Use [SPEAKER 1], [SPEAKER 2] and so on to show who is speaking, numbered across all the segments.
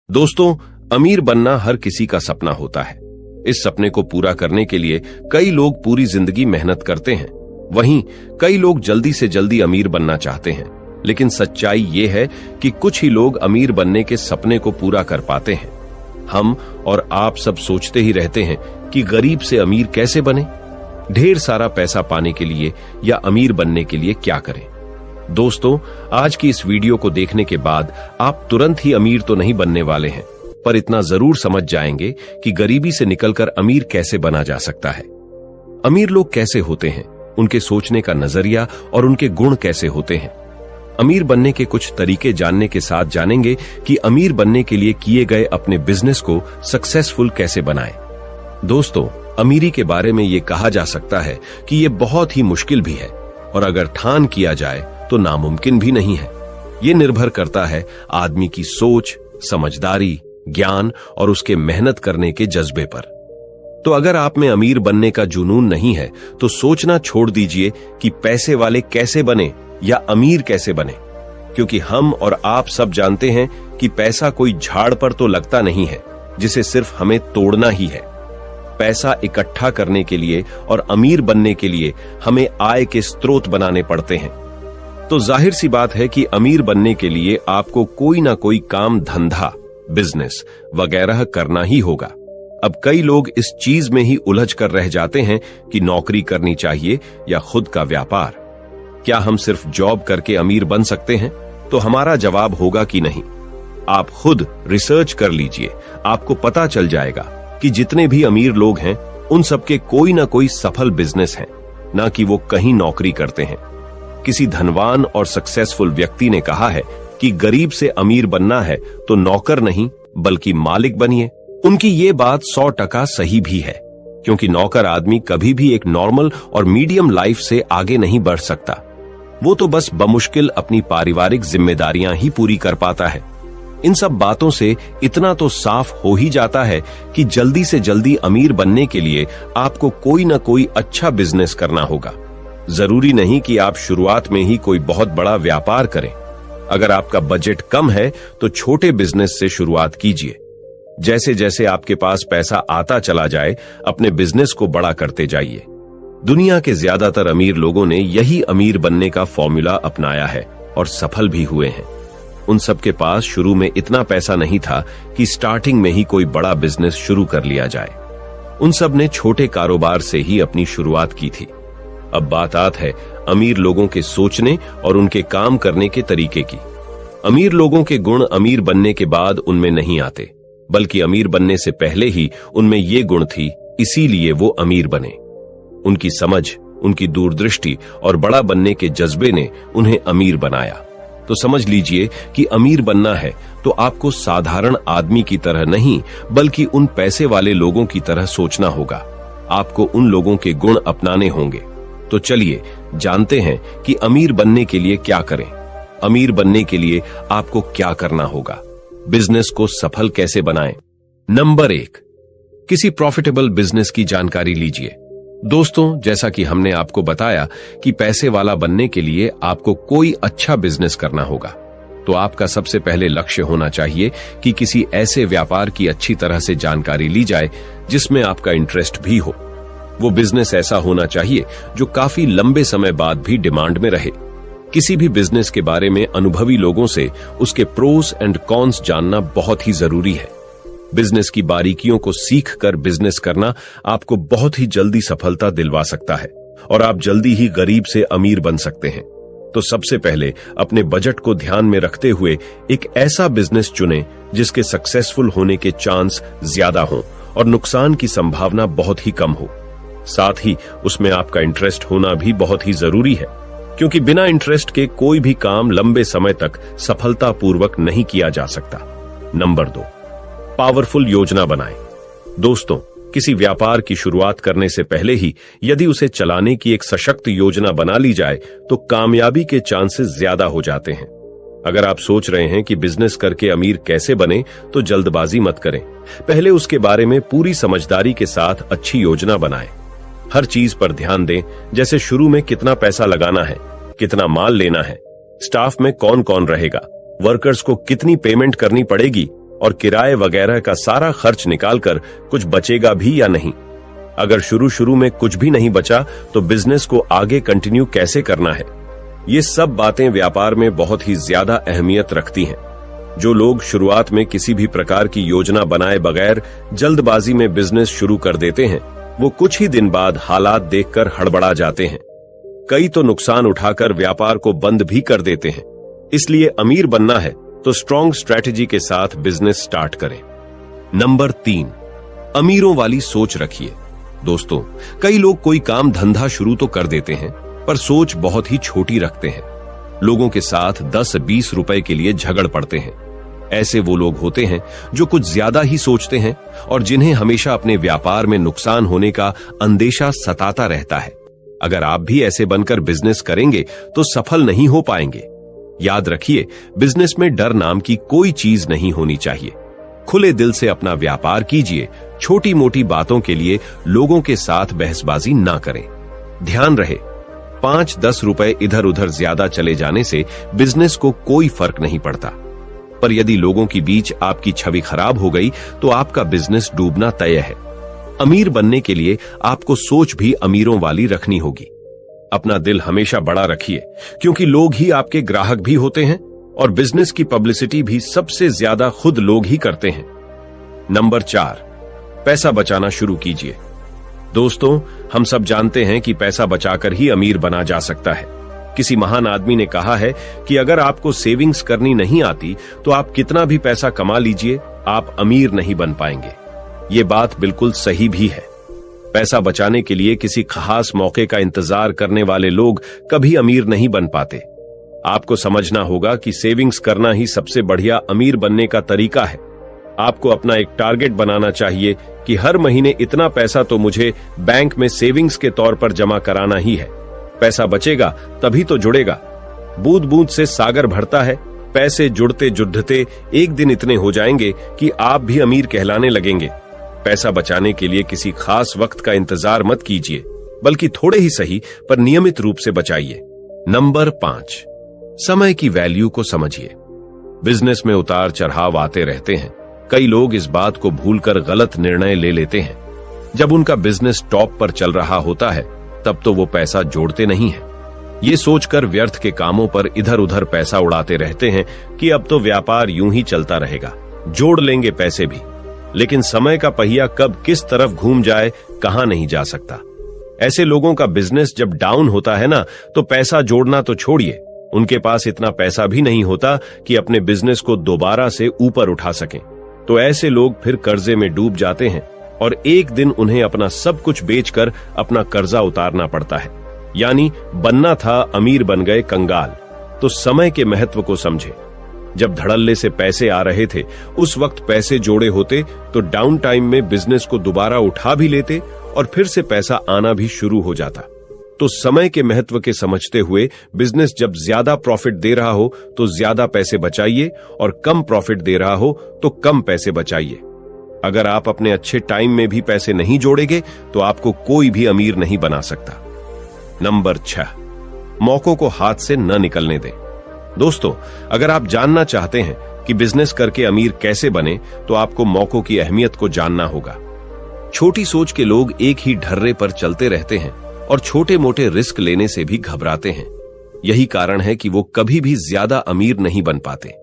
[SPEAKER 1] दोस्तों, अमीर बनना हर किसी का सपना होता है। इस सपने को पूरा करने के लिए कई लोग पूरी जिंदगी मेहनत करते हैं। वहीं कई लोग जल्दी से जल्दी अमीर बनना चाहते हैं। लेकिन सच्चाई ये है कि कुछ ही लोग अमीर बनने के सपने को पूरा कर पाते हैं। हम और आप सब सोचते ही रहते हैं कि गरीब से अमीर कैसे बने, ढेर सारा पैसा पाने के लिए या अमीर बनने के लिए क्या करें। दोस्तों, आज की इस वीडियो को देखने के बाद आप तुरंत ही अमीर तो नहीं बनने वाले हैं, पर इतना जरूर समझ जाएंगे कि गरीबी से निकलकर अमीर कैसे बना जा सकता है। अमीर लोग कैसे होते हैं, उनके सोचने का नजरिया और उनके गुण कैसे होते हैं। अमीर बनने के कुछ तरीके जानने के साथ जानेंगे कि अमीर बनने के लिए किए गए अपने बिजनेस को सक्सेसफुल कैसे बनाएं। दोस्तों, अमीरी के बारे में ये कहा जा सकता है कि ये बहुत ही मुश्किल भी है और अगर ठान किया जाए तो नामुमकिन भी नहीं है। ये निर्भर करता है आदमी की सोच, समझदारी, ज्ञान और उसके मेहनत करने के जज्बे पर। तो अगर आप में अमीर बनने का जुनून नहीं है तो सोचना छोड़ दीजिए कि पैसे वाले कैसे बने या अमीर कैसे बने, क्योंकि हम और आप सब जानते हैं कि पैसा कोई झाड़ पर तो लगता नहीं है जिसे सिर्फ हमें तोड़ना ही है। पैसा इकट्ठा करने के लिए और अमीर बनने के लिए हमें आय के स्रोत बनाने पड़ते हैं। तो जाहिर सी बात है कि अमीर बनने के लिए आपको कोई ना कोई काम धंधा, बिजनेस वगैरह करना ही होगा। अब कई लोग इस चीज में ही उलझ कर रह जाते हैं कि नौकरी करनी चाहिए या खुद का व्यापार। क्या हम सिर्फ जॉब करके अमीर बन सकते हैं? तो हमारा जवाब होगा कि नहीं। आप खुद रिसर्च कर लीजिए, आपको पता चल जाएगा कि जितने भी अमीर लोग हैं उन सबके कोई ना कोई सफल बिजनेस है, ना कि वो कहीं नौकरी करते हैं। किसी धनवान और सक्सेसफुल व्यक्ति ने कहा है कि गरीब से अमीर बनना है तो नौकर नहीं बल्कि मालिक बनिए। उनकी ये बात 100% सही भी है, क्योंकि नौकर आदमी कभी भी एक नॉर्मल और मीडियम लाइफ से आगे नहीं बढ़ सकता। वो तो बस बमुश्किल अपनी पारिवारिक जिम्मेदारियां ही पूरी कर पाता है। इन सब बातों से इतना तो साफ हो ही जाता है कि जल्दी से जल्दी अमीर बनने के लिए आपको कोई ना कोई अच्छा बिजनेस करना होगा। जरूरी नहीं कि आप शुरुआत में ही कोई बहुत बड़ा व्यापार करें। अगर आपका बजट कम है तो छोटे बिजनेस से शुरुआत कीजिए। जैसे जैसे आपके पास पैसा आता चला जाए, अपने बिजनेस को बड़ा करते जाइए। दुनिया के ज्यादातर अमीर लोगों ने यही अमीर बनने का फॉर्मूला अपनाया है और सफल भी हुए हैं। उन सब के पास शुरू में इतना पैसा नहीं था कि स्टार्टिंग में ही कोई बड़ा बिजनेस शुरू कर लिया जाए। उन सब ने छोटे कारोबार से ही अपनी शुरुआत की थी। अब बात है अमीर लोगों के सोचने और उनके काम करने के तरीके की। अमीर लोगों के गुण अमीर बनने के बाद उनमें नहीं आते, बल्कि अमीर बनने से पहले ही उनमें ये गुण थी, इसीलिए वो अमीर बने। उनकी समझ, उनकी दूरदृष्टि और बड़ा बनने के जज्बे ने उन्हें अमीर बनाया। तो समझ लीजिए कि अमीर बनना है तो आपको साधारण आदमी की तरह नहीं बल्कि उन पैसे वाले लोगों की तरह सोचना होगा। आपको उन लोगों के गुण अपनाने होंगे। तो चलिए जानते हैं कि अमीर बनने के लिए क्या करें। अमीर बनने के लिए आपको क्या करना होगा, बिजनेस को सफल कैसे बनाएं। नंबर 1, किसी प्रॉफिटेबल बिजनेस की जानकारी लीजिए। दोस्तों, जैसा कि हमने आपको बताया कि पैसे वाला बनने के लिए आपको कोई अच्छा बिजनेस करना होगा, तो आपका सबसे पहले लक्ष्य होना चाहिए कि किसी ऐसे व्यापार की अच्छी तरह से जानकारी ली जाए जिसमें आपका इंटरेस्ट भी हो। वो बिजनेस ऐसा होना चाहिए जो काफी लंबे समय बाद भी डिमांड में रहे। किसी भी बिजनेस के बारे में अनुभवी लोगों से उसके प्रोस एंड कॉन्स जानना बहुत ही जरूरी है। बिजनेस की बारीकियों को सीख कर बिजनेस करना आपको बहुत ही जल्दी सफलता दिलवा सकता है और आप जल्दी ही गरीब से अमीर बन सकते हैं। तो सबसे पहले अपने बजट को ध्यान में रखते हुए एक ऐसा बिजनेस चुनें जिसके सक्सेसफुल होने के चांस ज्यादा हों और नुकसान की संभावना बहुत ही कम हो। साथ ही उसमें आपका इंटरेस्ट होना भी बहुत ही जरूरी है, क्योंकि बिना इंटरेस्ट के कोई भी काम लंबे समय तक सफलतापूर्वक नहीं किया जा सकता। नंबर 2, पावरफुल योजना बनाएं। दोस्तों, किसी व्यापार की शुरुआत करने से पहले ही यदि उसे चलाने की एक सशक्त योजना बना ली जाए तो कामयाबी के चांसेस ज्यादा हो जाते हैं। अगर आप सोच रहे हैं कि बिजनेस करके अमीर कैसे बने, तो जल्दबाजी मत करें। पहले उसके बारे में पूरी समझदारी के साथ अच्छी योजना बनाएं। हर चीज पर ध्यान दें, जैसे शुरू में कितना पैसा लगाना है, कितना माल लेना है, स्टाफ में कौन कौन रहेगा, वर्कर्स को कितनी पेमेंट करनी पड़ेगी और किराए वगैरह का सारा खर्च निकालकर कुछ बचेगा भी या नहीं। अगर शुरू में कुछ भी नहीं बचा तो बिजनेस को आगे कंटिन्यू कैसे करना है। ये सब बातें व्यापार में बहुत ही ज्यादा अहमियत रखती हैं। जो लोग शुरुआत में किसी भी प्रकार की योजना बनाए बगैर जल्दबाजी में बिजनेस शुरू कर देते हैं, वो कुछ ही दिन बाद हालात देखकर हड़बड़ा जाते हैं। कई तो नुकसान उठाकर व्यापार को बंद भी कर देते हैं। इसलिए अमीर बनना है तो स्ट्रॉन्ग स्ट्रेटेजी के साथ बिजनेस स्टार्ट करें। नंबर 3, अमीरों वाली सोच रखिए। दोस्तों, कई लोग कोई काम धंधा शुरू तो कर देते हैं पर सोच बहुत ही छोटी रखते हैं। लोगों के साथ 10-20 रुपए के लिए झगड़ पड़ते हैं। ऐसे वो लोग होते हैं जो कुछ ज्यादा ही सोचते हैं और जिन्हें हमेशा अपने व्यापार में नुकसान होने का अंदेशा सताता रहता है। अगर आप भी ऐसे बनकर बिजनेस करेंगे तो सफल नहीं हो पाएंगे। याद रखिए, बिजनेस में डर नाम की कोई चीज नहीं होनी चाहिए। खुले दिल से अपना व्यापार कीजिए। छोटी मोटी बातों के लिए लोगों के साथ बहसबाजी ना करें। ध्यान रहे, 5-10 रुपए इधर उधर ज्यादा चले जाने से बिजनेस को कोई फर्क नहीं पड़ता, पर यदि लोगों के बीच आपकी छवि खराब हो गई तो आपका बिजनेस डूबना तय है। अमीर बनने के लिए आपको सोच भी अमीरों वाली रखनी होगी। अपना दिल हमेशा बड़ा रखिए, क्योंकि लोग ही आपके ग्राहक भी होते हैं और बिजनेस की पब्लिसिटी भी सबसे ज्यादा खुद लोग ही करते हैं। नंबर 4, पैसा बचाना शुरू कीजिए। दोस्तों, हम सब जानते हैं कि पैसा बचाकर ही अमीर बना जा सकता है। किसी महान आदमी ने कहा है कि अगर आपको सेविंग्स करनी नहीं आती तो आप कितना भी पैसा कमा लीजिए, आप अमीर नहीं बन पाएंगे। ये बात बिल्कुल सही भी है। पैसा बचाने के लिए किसी खास मौके का इंतजार करने वाले लोग कभी अमीर नहीं बन पाते। आपको समझना होगा कि सेविंग्स करना ही सबसे बढ़िया अमीर बनने का तरीका है। आपको अपना एक टारगेट बनाना चाहिए कि हर महीने इतना पैसा तो मुझे बैंक में सेविंग्स के तौर पर जमा कराना ही है। पैसा बचेगा तभी तो जुड़ेगा। बूंद बूंद से सागर भरता है। पैसे जुड़ते जुड़ते एक दिन इतने हो जाएंगे कि आप भी अमीर कहलाने लगेंगे। पैसा बचाने के लिए किसी खास वक्त का इंतजार मत कीजिए, बल्कि थोड़े ही सही पर नियमित रूप से बचाइए। नंबर 5, समय की वैल्यू को समझिए। बिजनेस में उतार चढ़ाव आते रहते हैं। कई लोग इस बात को भूलकर गलत निर्णय ले लेते हैं। जब उनका बिजनेस टॉप पर चल रहा होता है तब तो वो पैसा जोड़ते नहीं है। ये सोचकर व्यर्थ के कामों पर इधर उधर पैसा उड़ाते रहते हैं कि अब तो व्यापार यूं ही चलता रहेगा, जोड़ लेंगे पैसे भी। लेकिन समय का पहिया कब किस तरफ घूम जाए कहां नहीं जा सकता। ऐसे लोगों का बिजनेस जब डाउन होता है ना, तो पैसा जोड़ना तो छोड़िए, उनके पास इतना पैसा भी नहीं होता कि अपने बिजनेस को दोबारा से ऊपर उठा सकें। तो ऐसे लोग फिर कर्जे में डूब जाते हैं और एक दिन उन्हें अपना सब कुछ बेचकर अपना कर्जा उतारना पड़ता है। यानी बनना था अमीर, बन गए कंगाल। तो समय के महत्व को समझे। जब धड़ल्ले से पैसे आ रहे थे उस वक्त पैसे जोड़े होते तो डाउन टाइम में बिजनेस को दोबारा उठा भी लेते और फिर से पैसा आना भी शुरू हो जाता। तो समय के महत्व के समझते हुए बिजनेस जब ज्यादा प्रॉफिट दे रहा हो तो ज्यादा पैसे बचाइए और कम प्रॉफिट दे रहा हो तो कम पैसे बचाइए। अगर आप अपने अच्छे टाइम में भी पैसे नहीं जोड़ेंगे तो आपको कोई भी अमीर नहीं बना सकता। नंबर 6, मौकों को हाथ से न निकलने दें। दोस्तों, अगर आप जानना चाहते हैं कि बिजनेस करके अमीर कैसे बने तो आपको मौकों की अहमियत को जानना होगा। छोटी सोच के लोग एक ही ढर्रे पर चलते रहते हैं और छोटे मोटे रिस्क लेने से भी घबराते हैं। यही कारण है कि वो कभी भी ज्यादा अमीर नहीं बन पाते।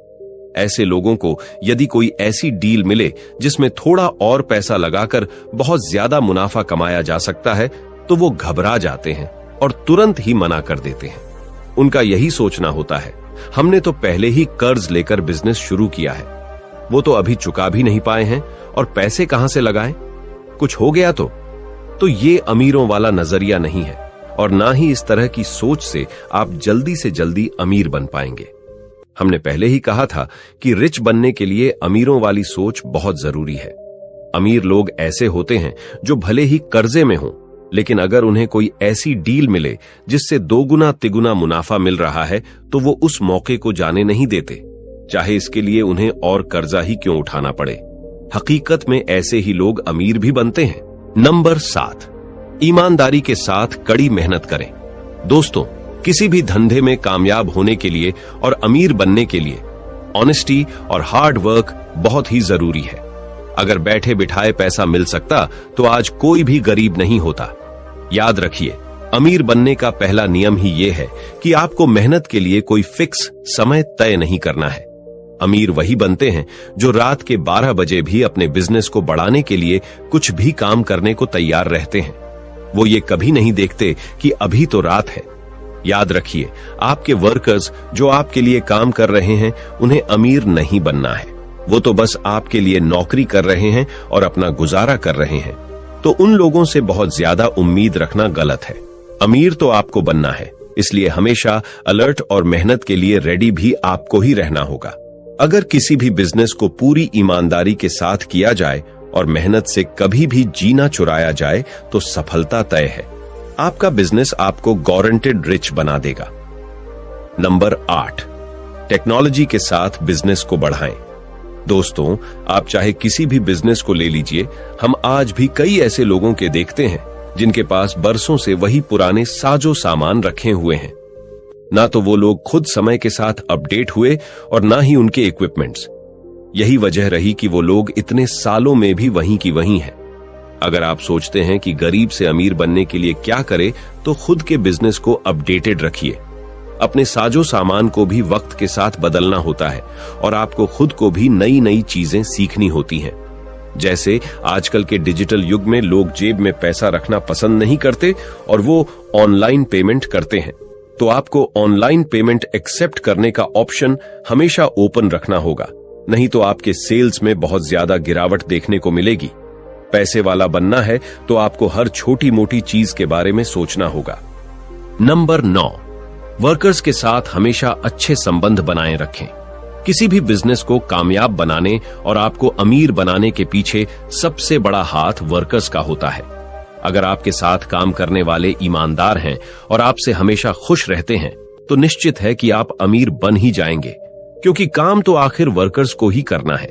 [SPEAKER 1] ऐसे लोगों को यदि कोई ऐसी डील मिले जिसमें थोड़ा और पैसा लगाकर बहुत ज्यादा मुनाफा कमाया जा सकता है तो वो घबरा जाते हैं और तुरंत ही मना कर देते हैं। उनका यही सोचना होता है, हमने तो पहले ही कर्ज लेकर बिजनेस शुरू किया है, वो तो अभी चुका भी नहीं पाए हैं और पैसे कहां से लगाएं? कुछ हो गया तो ये अमीरों वाला नजरिया नहीं है और ना ही इस तरह की सोच से आप जल्दी से जल्दी अमीर बन पाएंगे। हमने पहले ही कहा था कि रिच बनने के लिए अमीरों वाली सोच बहुत जरूरी है। अमीर लोग ऐसे होते हैं जो भले ही कर्जे में हों, लेकिन अगर उन्हें कोई ऐसी डील मिले जिससे दोगुना तिगुना मुनाफा मिल रहा है तो वो उस मौके को जाने नहीं देते, चाहे इसके लिए उन्हें और कर्जा ही क्यों उठाना पड़े। हकीकत में ऐसे ही लोग अमीर भी बनते हैं। नंबर 7, ईमानदारी के साथ कड़ी मेहनत करें। दोस्तों, किसी भी धंधे में कामयाब होने के लिए और अमीर बनने के लिए ऑनेस्टी और हार्ड वर्क बहुत ही जरूरी है। अगर बैठे बिठाए पैसा मिल सकता तो आज कोई भी गरीब नहीं होता। याद रखिए, अमीर बनने का पहला नियम ही यह है कि आपको मेहनत के लिए कोई फिक्स समय तय नहीं करना है। अमीर वही बनते हैं जो रात के 12 बजे भी अपने बिजनेस को बढ़ाने के लिए कुछ भी काम करने को तैयार रहते हैं। वो ये कभी नहीं देखते कि अभी तो रात है। याद रखिए, आपके वर्कर्स जो आपके लिए काम कर रहे हैं, उन्हें अमीर नहीं बनना है। वो तो बस आपके लिए नौकरी कर रहे हैं और अपना गुजारा कर रहे हैं। तो उन लोगों से बहुत ज्यादा उम्मीद रखना गलत है। अमीर तो आपको बनना है, इसलिए हमेशा अलर्ट और मेहनत के लिए रेडी भी आपको ही रहना होगा। अगर किसी भी बिजनेस को पूरी ईमानदारी के साथ किया जाए और मेहनत से कभी भी जीना चुराया जाए तो सफलता तय है। आपका बिजनेस आपको गारंटेड रिच बना देगा। नंबर 8, टेक्नोलॉजी के साथ बिजनेस को बढ़ाएं। दोस्तों, आप चाहे किसी भी बिजनेस को ले लीजिए, हम आज भी कई ऐसे लोगों के देखते हैं जिनके पास बरसों से वही पुराने साजो सामान रखे हुए हैं। ना तो वो लोग खुद समय के साथ अपडेट हुए और ना ही उनके इक्विपमेंट्स। यही वजह रही कि वो लोग इतने सालों में भी वहीं की वहीं हैं। अगर आप सोचते हैं कि गरीब से अमीर बनने के लिए क्या करें, तो खुद के बिजनेस को अपडेटेड रखिए। अपने साजो सामान को भी वक्त के साथ बदलना होता है और आपको खुद को भी नई नई चीजें सीखनी होती हैं। जैसे आजकल के डिजिटल युग में लोग जेब में पैसा रखना पसंद नहीं करते और वो ऑनलाइन पेमेंट करते हैं, तो आपको ऑनलाइन पेमेंट एक्सेप्ट करने का ऑप्शन हमेशा ओपन रखना होगा, नहीं तो आपके सेल्स में बहुत ज्यादा गिरावट देखने को मिलेगी। पैसे वाला बनना है तो आपको हर छोटी मोटी चीज के बारे में सोचना होगा। नंबर 9, वर्कर्स के साथ हमेशा अच्छे संबंध बनाए रखें। किसी भी बिजनेस को कामयाब बनाने और आपको अमीर बनाने के पीछे सबसे बड़ा हाथ वर्कर्स का होता है। अगर आपके साथ काम करने वाले ईमानदार हैं और आपसे हमेशा खुश रहते हैं, तो निश्चित है कि आप अमीर बन ही जाएंगे, क्योंकि काम तो आखिर वर्कर्स को ही करना है।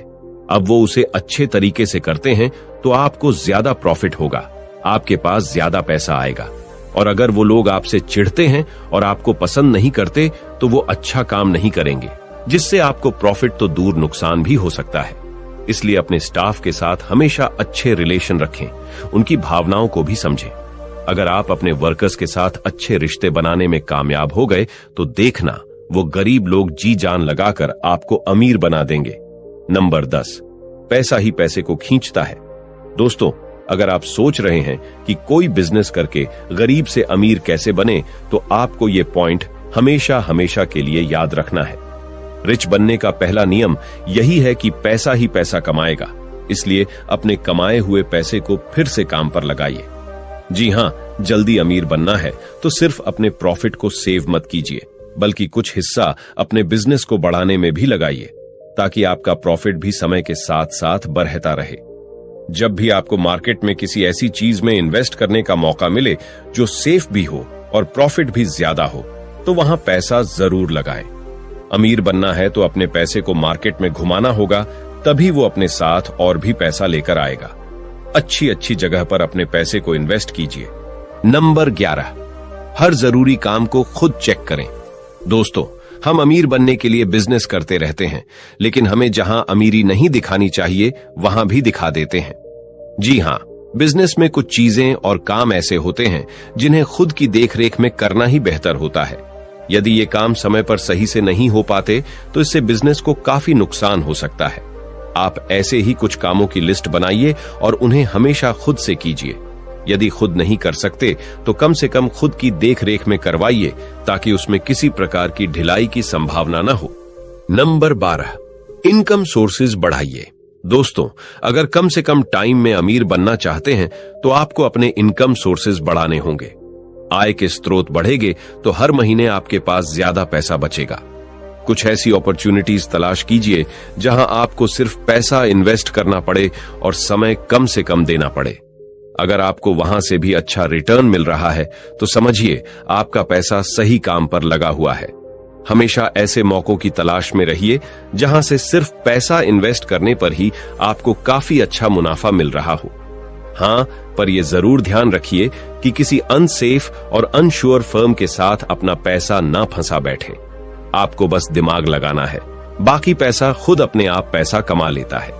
[SPEAKER 1] अब वो उसे अच्छे तरीके से करते हैं तो आपको ज्यादा प्रॉफिट होगा, आपके पास ज्यादा पैसा आएगा। और अगर वो लोग आपसे चिढ़ते हैं और आपको पसंद नहीं करते, तो वो अच्छा काम नहीं करेंगे, जिससे आपको प्रॉफिट तो दूर नुकसान भी हो सकता है। इसलिए अपने स्टाफ के साथ हमेशा अच्छे रिलेशन रखें, उनकी भावनाओं को भी समझें। अगर आप अपने वर्कर्स के साथ अच्छे रिश्ते बनाने में कामयाब हो गए, तो देखना वो गरीब लोग जी जान लगाकर आपको अमीर बना देंगे। नंबर 10, पैसा ही पैसे को खींचता है। दोस्तों, अगर आप सोच रहे हैं कि कोई बिजनेस करके गरीब से अमीर कैसे बने, तो आपको ये पॉइंट हमेशा हमेशा के लिए याद रखना है। रिच बनने का पहला नियम यही है कि पैसा ही पैसा कमाएगा, इसलिए अपने कमाए हुए पैसे को फिर से काम पर लगाइए। जी हां, जल्दी अमीर बनना है तो सिर्फ अपने प्रॉफिट को सेव मत कीजिए, बल्कि कुछ हिस्सा अपने बिजनेस को बढ़ाने में भी लगाइए, ताकि आपका प्रॉफिट भी समय के साथ साथ बढ़ता रहे। जब भी आपको मार्केट में किसी ऐसी चीज में इन्वेस्ट करने का मौका मिले जो सेफ भी हो और प्रॉफिट भी ज्यादा हो, तो वहां पैसा जरूर लगाएं। अमीर बनना है तो अपने पैसे को मार्केट में घुमाना होगा, तभी वो अपने साथ और भी पैसा लेकर आएगा। अच्छी अच्छी जगह पर अपने पैसे को इन्वेस्ट कीजिए। नंबर 11, हर जरूरी काम को खुद चेक करें। दोस्तों, हम अमीर बनने के लिए बिजनेस करते रहते हैं, लेकिन हमें जहां अमीरी नहीं दिखानी चाहिए वहां भी दिखा देते हैं। जी हां, बिजनेस में कुछ चीजें और काम ऐसे होते हैं जिन्हें खुद की देखरेख में करना ही बेहतर होता है। यदि ये काम समय पर सही से नहीं हो पाते, तो इससे बिजनेस को काफी नुकसान हो सकता है। आप ऐसे ही कुछ कामों की लिस्ट बनाइए और उन्हें हमेशा खुद से कीजिए। यदि खुद नहीं कर सकते, तो कम से कम खुद की देखरेख में करवाइए, ताकि उसमें किसी प्रकार की ढिलाई की संभावना न हो। नंबर 12, इनकम सोर्सेज बढ़ाइए। दोस्तों, अगर कम से कम टाइम में अमीर बनना चाहते हैं, तो आपको अपने इनकम सोर्सेज बढ़ाने होंगे। आय के स्रोत बढ़ेंगे तो हर महीने आपके पास ज्यादा पैसा बचेगा। कुछ ऐसी अपॉर्चुनिटीज तलाश कीजिए जहां आपको सिर्फ पैसा इन्वेस्ट करना पड़े और समय कम से कम देना पड़े। अगर आपको वहां से भी अच्छा रिटर्न मिल रहा है, तो समझिए आपका पैसा सही काम पर लगा हुआ है। हमेशा ऐसे मौकों की तलाश में रहिए जहां से सिर्फ पैसा इन्वेस्ट करने पर ही आपको काफी अच्छा मुनाफा मिल रहा हो। हां, पर यह जरूर ध्यान रखिए कि किसी अनसेफ और अनश्योर फर्म के साथ अपना पैसा ना फंसा बैठे। आपको बस दिमाग लगाना है बाकी पैसा खुद अपने आप पैसा कमा लेता है।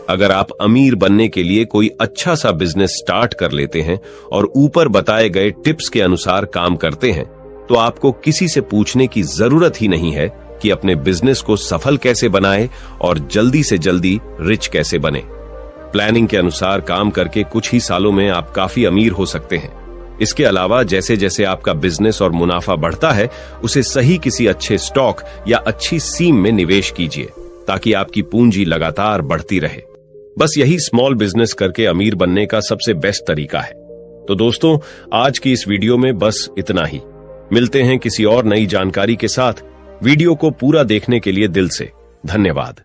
[SPEAKER 1] अगर आप अमीर बनने के लिए कोई अच्छा सा बिजनेस स्टार्ट कर लेते हैं और ऊपर बताए गए टिप्स के अनुसार काम करते हैं, तो आपको किसी से पूछने की जरूरत ही नहीं है कि अपने बिजनेस को सफल कैसे बनाए और जल्दी से जल्दी रिच कैसे बने। प्लानिंग के अनुसार काम करके कुछ ही सालों में आप काफी अमीर हो सकते हैं। इसके अलावा जैसे जैसे आपका बिजनेस और मुनाफा बढ़ता है, उसे सही किसी अच्छे स्टॉक या अच्छी स्कीम में निवेश कीजिए ताकि आपकी पूंजी लगातार बढ़ती रहे। बस यही स्मॉल बिजनेस करके अमीर बनने का सबसे बेस्ट तरीका है। तो दोस्तों, आज की इस वीडियो में बस इतना ही। मिलते हैं किसी और नई जानकारी के साथ। वीडियो को पूरा देखने के लिए दिल से धन्यवाद।